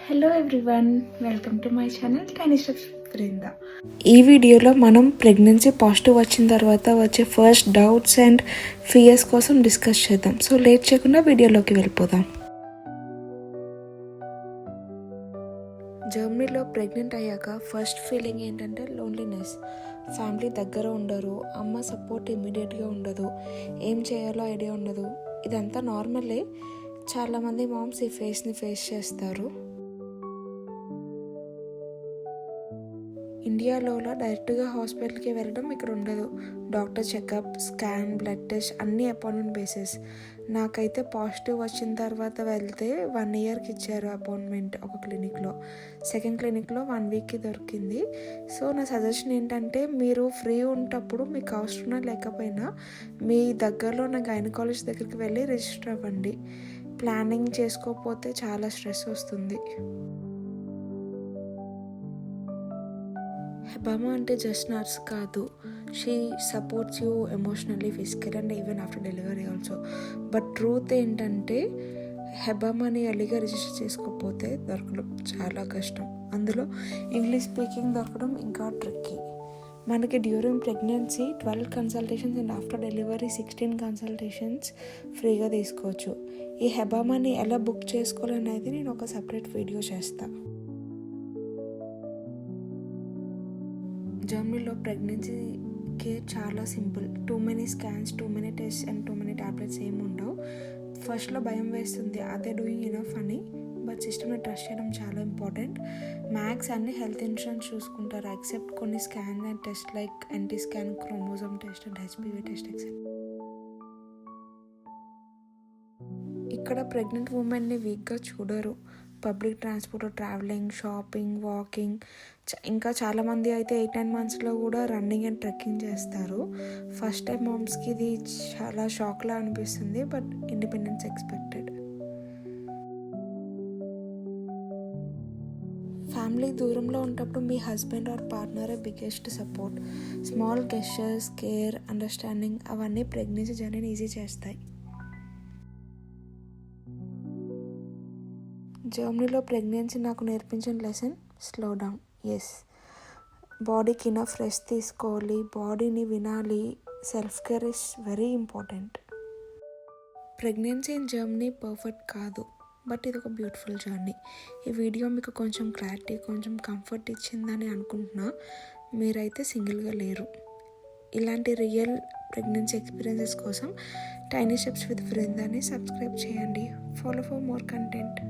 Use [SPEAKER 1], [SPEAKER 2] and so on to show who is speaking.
[SPEAKER 1] Hello everyone, welcome to my channel tiny steps with Brinda.
[SPEAKER 2] ఈ వీడియోలో మనం ప్రెగ్నెన్సీ పాజిటివ్ వచ్చిన తర్వాత వచ్చే ఫస్ట్ డౌట్స్ అండ్ ఫియర్స్ కోసం డిస్కస్ చేద్దాం. సో లేట్ చేయకుండా వీడియోలోకి వెళ్ళిపోదాం. జర్మనీలో ప్రెగ్నెంట్ అయ్యాక ఫస్ట్ ఫీలింగ్ ఏంటంటే లోన్లీనెస్. ఫ్యామిలీ దగ్గర ఉండరు, అమ్మ సపోర్ట్ ఇమ్మీడియట్గా ఉండదు, ఏం చేయాలో ఐడియా ఉండదు. ఇదంతా నార్మలే. చాలామంది మామ్స్ ఈ ఫేస్ని ఫేస్ చేస్తారు. ఇండియాలో డైరెక్ట్గా హాస్పిటల్కి వెళ్ళడం ఇక్కడ ఉండదు. Doctor checkup, scan, blood test అన్నీ అపాయింట్మెంట్ బేసిస్. నాకైతే పాజిటివ్ వచ్చిన తర్వాత వెళ్తే 1 yearకి ఇచ్చారు అపాయింట్మెంట్ ఒక క్లినిక్లో. సెకండ్ క్లినిక్లో 1 weekకి దొరికింది. సో నా సజెషన్ ఏంటంటే, మీరు ఫ్రీ ఉన్నప్పుడు మీకు అవసరం లేకపోయినా మీ దగ్గరలో ఉన్న గైనకాలజిస్ట్ దగ్గరికి వెళ్ళి రిజిస్టర్ అవ్వండి. ప్లానింగ్ చేసుకోకపోతే చాలా స్ట్రెస్ వస్తుంది. హెబామా అంటే జస్ట్ నర్స్ కాదు. She supports you emotionally, physical and even after delivery also. But truth ఏంటంటే, హెబామాని ఎర్లీగా రిజిస్టర్ చేసుకోకపోతే దొరకడం చాలా కష్టం. అందులో ఇంగ్లీష్ స్పీకింగ్ దొరకడం ఇంకా ట్రిక్కీ. మనకి during pregnancy 12 consultations and after delivery 16 consultations ఫ్రీగా తీసుకోవచ్చు. ఈ హెబామాని ఎలా బుక్ చేసుకోవాలనేది నేను ఒక సపరేట్ వీడియో చేస్తాను. జర్మనీలో ప్రెగ్నెన్సీ కేర్ చాలా simple. Too many scans, too many test and too many tablets ఏమి ఉండవు. ఫస్ట్లో భయం వేస్తుంది, అదే డూయింగ్ ఇనఫ్ అని. బట్ సిస్టమ్ని ట్రస్ట్ చేయడం చాలా ఇంపార్టెంట్. మ్యాక్స్ అన్ని హెల్త్ ఇన్సూరెన్స్ చూసుకుంటారు, ఎక్సెప్ట్ కొన్ని scan and test like NT scan, chromosome test and HPV test except. ఇక్కడ ప్రెగ్నెంట్ ఉమెన్ని వీక్గా చూడరు. Public transport, travelling, shopping, walking, ఇంకా చాలామంది అయితే 8-9 monthsలో కూడా రన్నింగ్ అండ్ ట్రెక్కింగ్ చేస్తారు. ఫస్ట్ టైం మామ్స్కి ఇది చాలా షాక్లా అనిపిస్తుంది, బట్ ఇండిపెండెన్స్ ఎక్స్పెక్టెడ్. ఫ్యామిలీ దూరంలో ఉన్నప్పుడు మీ హస్బెండ్ ఆర్ పార్ట్నరే biggest support. Small gestures, care, understanding అవన్నీ ప్రెగ్నెన్సీ జర్నీని ఈజీ చేస్తాయి. జర్మనీలో ప్రెగ్నెన్సీ నాకు నేర్పించిన లెసన్, స్లో డౌన్. ఎస్, బాడీకి ఇనఫ్ రెస్ట్ తీసుకోవాలి, బాడీని వినాలి. Self care is very important. Pregnancy in Germany perfect కాదు, బట్ ఇది ఒక బ్యూటిఫుల్ జర్నీ. ఈ వీడియో మీకు కొంచెం క్లారిటీ, కొంచెం కంఫర్ట్ ఇచ్చిందని అనుకుంటున్నా. మీరైతే సింగిల్గా లేరు. ఇలాంటి రియల్ ప్రెగ్నెన్సీ ఎక్స్పీరియన్సెస్ కోసం టైనీ స్టెప్స్ విత్ బృందాని సబ్స్క్రైబ్ చేయండి. Follow for more content.